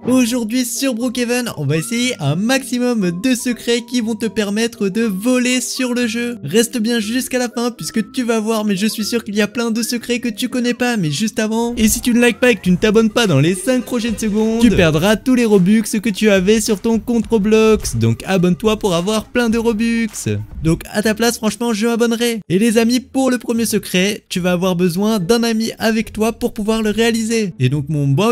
Aujourd'hui sur Brookhaven, on va essayer un maximum de secrets qui vont te permettre de voler sur le jeu. Reste bien jusqu'à la fin puisque tu vas voir, mais je suis sûr qu'il y a plein de secrets que tu connais pas. Mais juste avant, et si tu ne likes pas et que tu ne t'abonnes pas dans les 5 prochaines secondes, tu perdras tous les Robux que tu avais sur ton compte Roblox. Donc abonne-toi pour avoir plein de Robux. Donc à ta place, franchement, je m'abonnerai. Et les amis, pour le premier secret, tu vas avoir besoin d'un ami avec toi pour pouvoir le réaliser. Et donc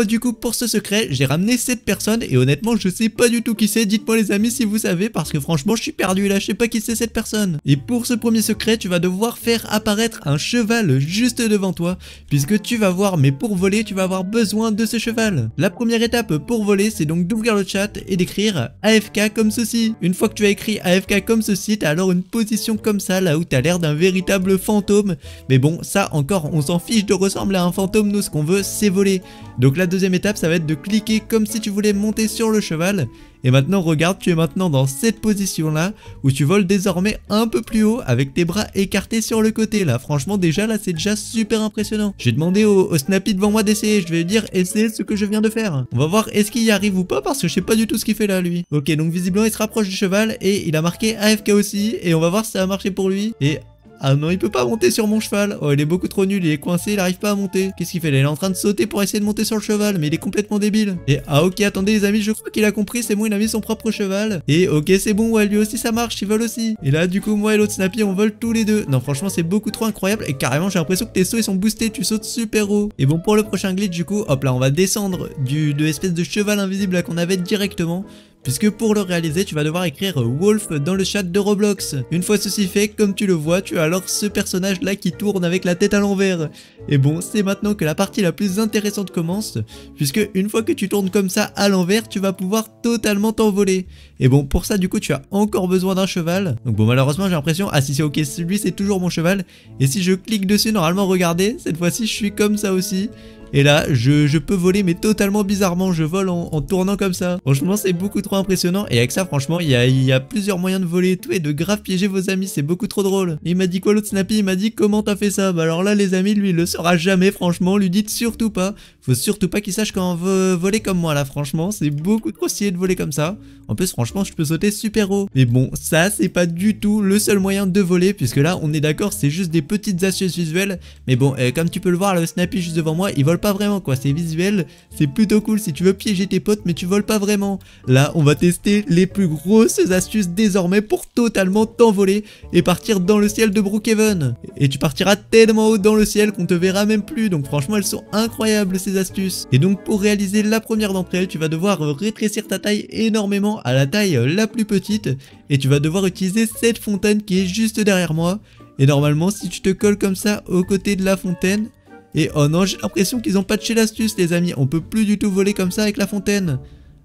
du coup pour ce secret, j'ai ramené cette personne et honnêtement je sais pas du tout qui c'est. Dites-moi les amis si vous savez, parce que franchement je suis perdu là, je sais pas qui c'est cette personne. Et pour ce premier secret, tu vas devoir faire apparaître un cheval juste devant toi, puisque tu vas voir, mais pour voler tu vas avoir besoin de ce cheval. La première étape pour voler, c'est donc d'ouvrir le chat et d'écrire AFK comme ceci. Une fois que tu as écrit AFK comme ceci, t'as alors une position comme ça, là où t'as l'air d'un véritable fantôme. Mais bon, ça encore on s'en fiche de ressembler à un fantôme, nous ce qu'on veut c'est voler. Donc la deuxième étape, ça va être de cliquer comme si tu voulais monter sur le cheval. Et maintenant regarde, tu es maintenant dans cette position là où tu voles désormais un peu plus haut avec tes bras écartés sur le côté là. Franchement déjà là c'est déjà super impressionnant. Je vais demander au Snappy devant moi d'essayer. Je vais lui dire essaye ce que je viens de faire. On va voir est-ce qu'il y arrive ou pas, parce que je sais pas du tout ce qu'il fait là lui. Ok, donc visiblement il se rapproche du cheval et il a marqué AFK aussi. Et on va voir si ça a marché pour lui. Et ah non, il peut pas monter sur mon cheval. Oh, il est beaucoup trop nul, il est coincé, il arrive pas à monter. Qu'est-ce qu'il fait là? Il est en train de sauter pour essayer de monter sur le cheval, mais il est complètement débile. Et ah ok, attendez les amis, je crois qu'il a compris, c'est bon, il a mis son propre cheval. Et ok, c'est bon, ouais, lui aussi ça marche, il vole aussi. Et là, du coup, moi et l'autre Snappy, on vole tous les deux. Non, franchement, c'est beaucoup trop incroyable. Et carrément, j'ai l'impression que tes sauts, ils sont boostés, tu sautes super haut. Et bon, pour le prochain glitch, du coup, hop là, on va descendre de l'espèce de cheval invisible là qu'on avait directement. Puisque pour le réaliser, tu vas devoir écrire Wolf dans le chat de Roblox. Une fois ceci fait, comme tu le vois, tu as alors ce personnage là qui tourne avec la tête à l'envers. Et bon, c'est maintenant que la partie la plus intéressante commence, puisque une fois que tu tournes comme ça à l'envers, tu vas pouvoir totalement t'envoler. Et bon, pour ça du coup, tu as encore besoin d'un cheval. Donc bon, malheureusement j'ai l'impression, ah si c'est ok, celui c'est toujours mon cheval. Et si je clique dessus, normalement regardez, cette fois-ci je suis comme ça aussi. Et là, je peux voler mais totalement bizarrement, je vole en tournant comme ça. Franchement, c'est beaucoup trop impressionnant. Et avec ça, franchement, il y a plusieurs moyens de voler et tout, et de grave piéger vos amis, c'est beaucoup trop drôle. Il m'a dit quoi l'autre Snappy? Il m'a dit comment t'as fait ça? Bah alors là les amis, lui il le saura jamais, franchement, lui dites surtout pas. Faut surtout pas qu'il sache comment voler comme moi là, franchement, c'est beaucoup trop stylé de voler comme ça. En plus, franchement, je peux sauter super haut. Mais bon, ça c'est pas du tout le seul moyen de voler, puisque là, on est d'accord, c'est juste des petites astuces visuelles. Mais bon, comme tu peux le voir, le Snappy juste devant moi, il vole pas vraiment quoi, c'est visuel, c'est plutôt cool si tu veux piéger tes potes, mais tu voles pas vraiment. Là, on va tester les plus grosses astuces désormais pour totalement t'envoler et partir dans le ciel de Brookhaven. Et tu partiras tellement haut dans le ciel qu'on te verra même plus, donc franchement, elles sont incroyables ces astuces. Et donc pour réaliser la première d'entre elles, tu vas devoir rétrécir ta taille énormément à la taille la plus petite, et tu vas devoir utiliser cette fontaine qui est juste derrière moi. Et normalement, si tu te colles comme ça aux côtés de la fontaine, et oh non, j'ai l'impression qu'ils ont patché l'astuce les amis, on peut plus du tout voler comme ça avec la fontaine.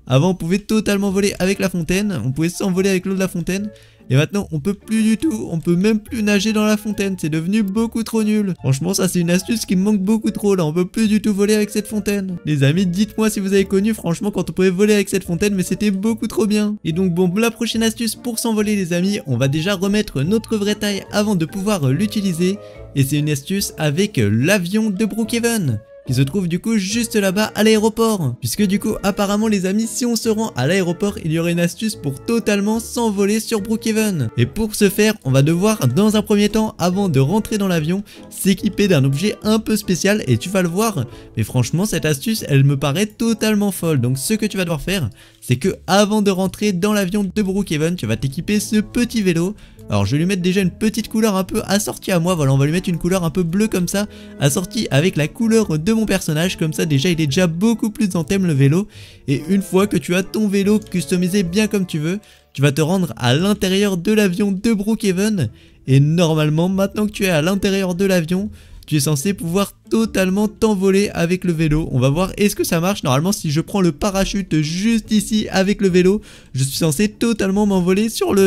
Avant on pouvait totalement voler avec la fontaine, on pouvait s'envoler avec l'eau de la fontaine. Et maintenant on peut plus du tout, on peut même plus nager dans la fontaine, c'est devenu beaucoup trop nul. Franchement ça c'est une astuce qui me manque beaucoup trop là, on peut plus du tout voler avec cette fontaine. Les amis, dites-moi si vous avez connu franchement quand on pouvait voler avec cette fontaine, mais c'était beaucoup trop bien. Et donc bon, la prochaine astuce pour s'envoler les amis, on va déjà remettre notre vraie taille avant de pouvoir l'utiliser. Et c'est une astuce avec l'avion de Brookhaven, qui se trouve du coup juste là-bas à l'aéroport. Puisque du coup apparemment les amis, si on se rend à l'aéroport, il y aurait une astuce pour totalement s'envoler sur Brookhaven. Et pour ce faire, on va devoir dans un premier temps, avant de rentrer dans l'avion, s'équiper d'un objet un peu spécial, et tu vas le voir. Mais franchement cette astuce elle me paraît totalement folle. Donc ce que tu vas devoir faire, c'est que avant de rentrer dans l'avion de Brookhaven, tu vas t'équiper ce petit vélo. Alors je vais lui mettre déjà une petite couleur un peu assortie à moi, voilà, on va lui mettre une couleur un peu bleue comme ça, assortie avec la couleur de mon personnage, comme ça déjà il est déjà beaucoup plus en thème le vélo. Et une fois que tu as ton vélo customisé bien comme tu veux, tu vas te rendre à l'intérieur de l'avion de Brookhaven. Et normalement, maintenant que tu es à l'intérieur de l'avion, tu es censé pouvoir totalement t'envoler avec le vélo. On va voir est-ce que ça marche. Normalement si je prends le parachute juste ici avec le vélo, je suis censé totalement m'envoler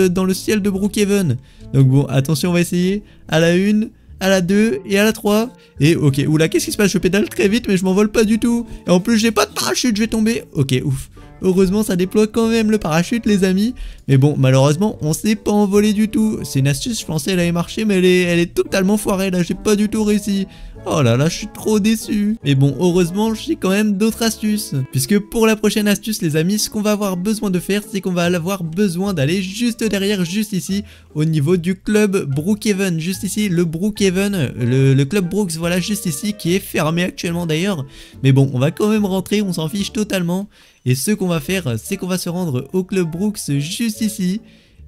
dans le ciel de Brookhaven. Donc bon, attention, on va essayer. À la 1, à la 2 et à la 3. Et ok, oula, qu'est-ce qui se passe? Je pédale très vite mais je m'envole pas du tout. Et en plus j'ai pas de parachute, je vais tomber. Ok, ouf. Heureusement ça déploie quand même le parachute les amis. Mais bon, malheureusement on s'est pas envolé du tout. C'est une astuce, je pensais elle allait marcher, mais elle est totalement foirée là, j'ai pas du tout réussi. Oh là là, je suis trop déçu. Mais bon, heureusement, j'ai quand même d'autres astuces. Puisque pour la prochaine astuce, les amis, ce qu'on va avoir besoin de faire, c'est qu'on va avoir besoin d'aller juste derrière, juste ici, au niveau du club Brookhaven. Juste ici, le Brookhaven, le club Brooks, voilà, juste ici, qui est fermé actuellement d'ailleurs. Mais bon, on va quand même rentrer, on s'en fiche totalement. Et ce qu'on va faire, c'est qu'on va se rendre au club Brooks juste ici.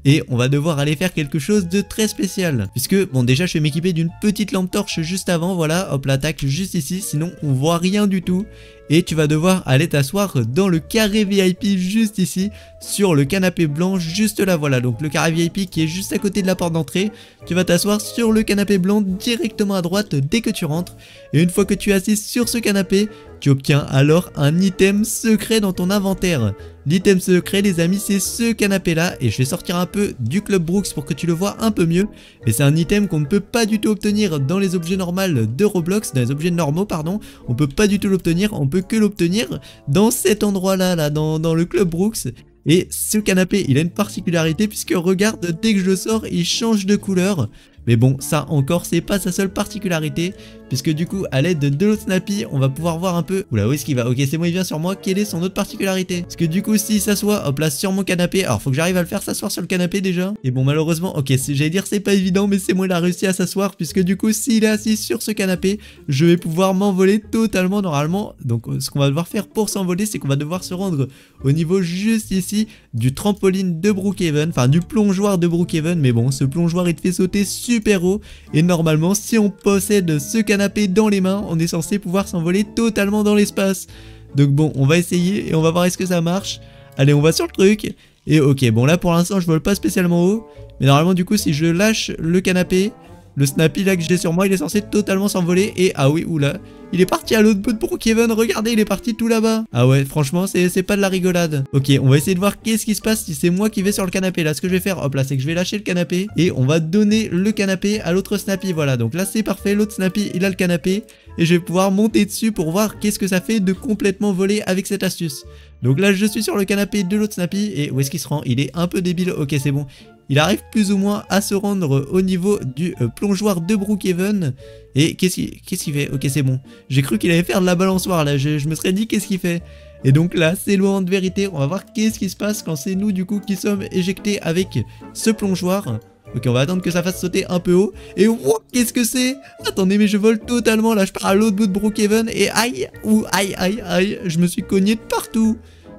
Et on va devoir aller faire quelque chose de très spécial. Puisque, bon, déjà je vais m'équiper d'une petite lampe torche juste avant, voilà, hop, l'attaque juste ici, sinon on voit rien du tout. Et tu vas devoir aller t'asseoir dans le carré VIP juste ici, sur le canapé blanc juste là, voilà. Donc le carré VIP qui est juste à côté de la porte d'entrée, tu vas t'asseoir sur le canapé blanc directement à droite dès que tu rentres. Et une fois que tu es assis sur ce canapé, tu obtiens alors un item secret dans ton inventaire. L'item secret, les amis, c'est ce canapé là, et je vais sortir un peu du club Brooks pour que tu le vois un peu mieux. Et c'est un item qu'on ne peut pas du tout obtenir dans les objets normaux de Roblox, dans les objets normaux pardon, on peut pas du tout l'obtenir, on peut que l'obtenir dans cet endroit là, dans le club Brooks. Et ce canapé, il a une particularité puisque regarde, dès que je le sors, il change de couleur. Mais bon, ça encore, c'est pas sa seule particularité, puisque du coup, à l'aide de l'autre Snappy, on va pouvoir voir un peu... Oula, où est-ce qu'il va? Ok, c'est bon, il vient sur moi. Quelle est son autre particularité? Parce que du coup, s'il s'assoit, hop là, sur mon canapé, alors faut que j'arrive à le faire s'asseoir sur le canapé déjà. Et bon, malheureusement, ok, j'allais dire c'est pas évident, mais c'est moi, il a réussi à s'asseoir, puisque du coup, s'il est assis sur ce canapé, je vais pouvoir m'envoler totalement normalement. Donc, ce qu'on va devoir faire pour s'envoler, c'est qu'on va devoir se rendre au niveau juste ici du trampoline de Brookhaven, enfin du plongeoir de Brookhaven, mais bon, ce plongeoir, il te fait sauter super haut, et normalement, si on possède ce canapé dans les mains, on est censé pouvoir s'envoler totalement dans l'espace. Donc bon, on va essayer et on va voir est-ce que ça marche. Allez, on va sur le truc. Et ok, bon là pour l'instant je vole pas spécialement haut, mais normalement du coup si je lâche le canapé, le Snappy là que j'ai sur moi, il est censé totalement s'envoler. Et ah oui, oula, il est parti à l'autre bout de Brookhaven, regardez, il est parti tout là-bas. Ah ouais, franchement, c'est pas de la rigolade. Ok, on va essayer de voir qu'est-ce qui se passe si c'est moi qui vais sur le canapé. Là, ce que je vais faire, hop là, c'est que je vais lâcher le canapé et on va donner le canapé à l'autre Snappy. Voilà, donc là c'est parfait, l'autre Snappy, il a le canapé. Et je vais pouvoir monter dessus pour voir qu'est-ce que ça fait de complètement voler avec cette astuce. Donc là, je suis sur le canapé de l'autre Snappy. Et où est-ce qu'il se rend? Il est un peu débile. Ok, c'est bon. Il arrive plus ou moins à se rendre au niveau du plongeoir de Brookhaven. Et qu'est-ce qu'il fait? Ok, c'est bon. J'ai cru qu'il allait faire de la balançoire là. Je me serais dit qu'est-ce qu'il fait. Et donc là, c'est loin de vérité. On va voir qu'est-ce qui se passe quand c'est nous du coup qui sommes éjectés avec ce plongeoir. Ok, on va attendre que ça fasse sauter un peu haut. Et wow, qu'est-ce que c'est? Attendez, mais je vole totalement. Là, je pars à l'autre bout de Brookhaven. Et aïe, ou aïe, aïe, aïe. Je me suis cogné de partout.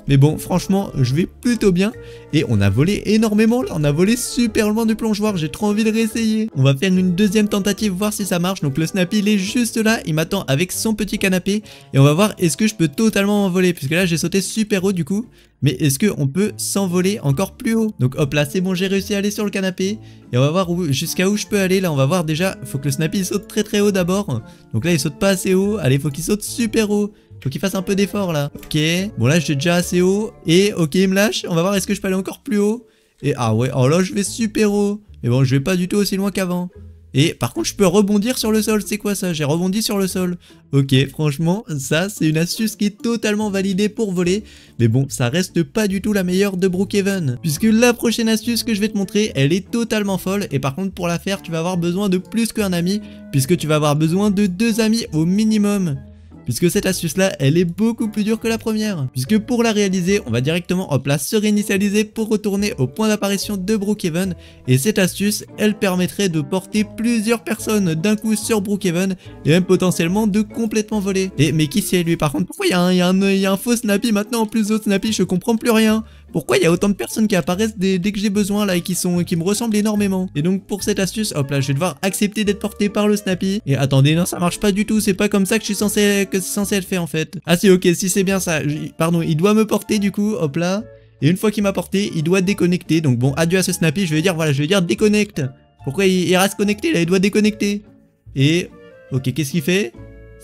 Mais bon, franchement, je vais plutôt bien. Et on a volé énormément là, on a volé super loin du plongeoir, j'ai trop envie de réessayer. On va faire une deuxième tentative, voir si ça marche. Donc le Snappy, il est juste là, il m'attend avec son petit canapé. Et on va voir est-ce que je peux totalement m'envoler. Puisque là, j'ai sauté super haut du coup. Mais est-ce qu'on peut s'envoler encore plus haut? Donc hop là, c'est bon, j'ai réussi à aller sur le canapé. Et on va voir jusqu'à où je peux aller. Là, on va voir déjà, faut que le Snappy il saute très haut d'abord. Donc là, il saute pas assez haut. Allez, faut qu'il saute super haut. Faut qu'il fasse un peu d'effort là. Ok, bon là j'ai déjà assez haut. Et ok, il me lâche. On va voir est-ce que je peux aller encore plus haut. Et ah ouais, oh là je vais super haut. Mais bon, je vais pas du tout aussi loin qu'avant. Et par contre je peux rebondir sur le sol. C'est quoi ça? J'ai rebondi sur le sol. Ok, franchement ça c'est une astuce qui est totalement validée pour voler. Mais bon, ça reste pas du tout la meilleure de Brookhaven. Puisque la prochaine astuce que je vais te montrer, elle est totalement folle. Et par contre pour la faire, tu vas avoir besoin de plus qu'un ami. Puisque tu vas avoir besoin de 2 amis au minimum. Puisque cette astuce là, elle est beaucoup plus dure que la première. Puisque pour la réaliser, on va directement hop là se réinitialiser pour retourner au point d'apparition de Brookhaven. Et cette astuce, elle permettrait de porter plusieurs personnes d'un coup sur Brookhaven. Et même potentiellement de complètement voler. Et mais qui c'est lui par contre? Pourquoi il y a un faux Snappy maintenant en plus d'autres Snappy? Je comprends plus rien. Pourquoi il y a autant de personnes qui apparaissent dès que j'ai besoin là et qui me ressemblent énormément? Et donc pour cette astuce, hop là, je vais devoir accepter d'être porté par le Snappy. Et attendez, non, ça marche pas du tout, c'est pas comme ça que c'est censé être fait en fait. Ah si, ok, si c'est bien ça. Pardon, il doit me porter du coup, hop là. Et une fois qu'il m'a porté, il doit déconnecter. Donc bon, adieu à ce Snappy, je vais dire, voilà, je vais dire déconnecte. Pourquoi il reste connecté là? Il doit déconnecter. Et, ok, qu'est-ce qu'il fait?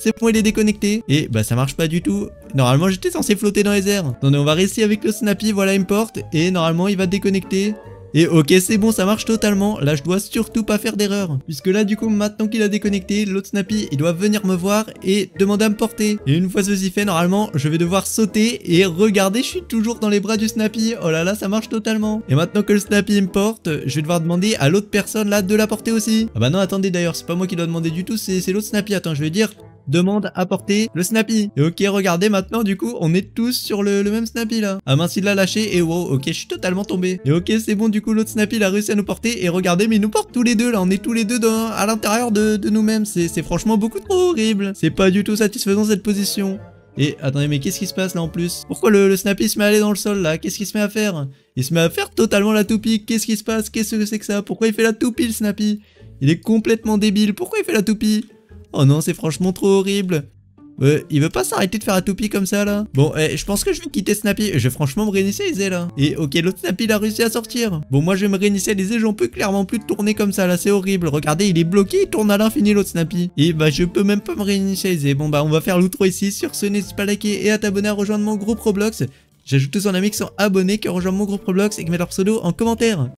C'est bon, il est déconnecté. Et bah ça marche pas du tout. Normalement j'étais censé flotter dans les airs. Attendez, on va réessayer avec le Snappy. Voilà, il me porte. Et normalement il va déconnecter. Et ok, c'est bon, ça marche totalement. Là, je dois surtout pas faire d'erreur. Puisque là, du coup, maintenant qu'il a déconnecté, l'autre Snappy, il doit venir me voir et demander à me porter. Et une fois ceci fait, normalement, je vais devoir sauter et regardez, je suis toujours dans les bras du Snappy. Oh là là, ça marche totalement. Et maintenant que le Snappy me porte, je vais devoir demander à l'autre personne là de la porter aussi. Ah bah non, attendez d'ailleurs, c'est pas moi qui dois demander du tout, c'est l'autre Snappy. Attends, je vais dire... demande à porter le Snappy. Et ok, regardez maintenant, du coup, on est tous sur le même Snappy là. Ah mince, il l'a lâché et wow, ok, je suis totalement tombé. Et ok, c'est bon, du coup, l'autre Snappy il a réussi à nous porter. Et regardez, mais il nous porte tous les deux là. On est tous les deux à l'intérieur de nous-mêmes. C'est franchement beaucoup trop horrible. C'est pas du tout satisfaisant cette position. Et attendez, mais qu'est-ce qui se passe là en plus? Pourquoi le Snappy se met à aller dans le sol là? Qu'est-ce qu'il se met à faire? Il se met à faire totalement la toupie. Qu'est-ce qui se passe? Qu'est-ce que c'est que ça? Pourquoi il fait la toupie le Snappy? Il est complètement débile. Pourquoi il fait la toupie? Oh non, c'est franchement trop horrible. Il veut pas s'arrêter de faire la toupie comme ça là. Bon, je pense que je vais quitter Snappy. Je vais franchement me réinitialiser là. Et ok, l'autre Snappy il a réussi à sortir. Bon, moi je vais me réinitialiser. J'en peux clairement plus de tourner comme ça là. C'est horrible. Regardez, il est bloqué. Il tourne à l'infini l'autre Snappy. Et bah, je peux même pas me réinitialiser. Bon, bah, on va faire l'outro ici. Sur ce, n'hésite pas à liker et à t'abonner à rejoindre mon groupe Roblox. J'ajoute tous en amis qui sont abonnés, qui rejoignent mon groupe Roblox et qui mettent leur pseudo en commentaire.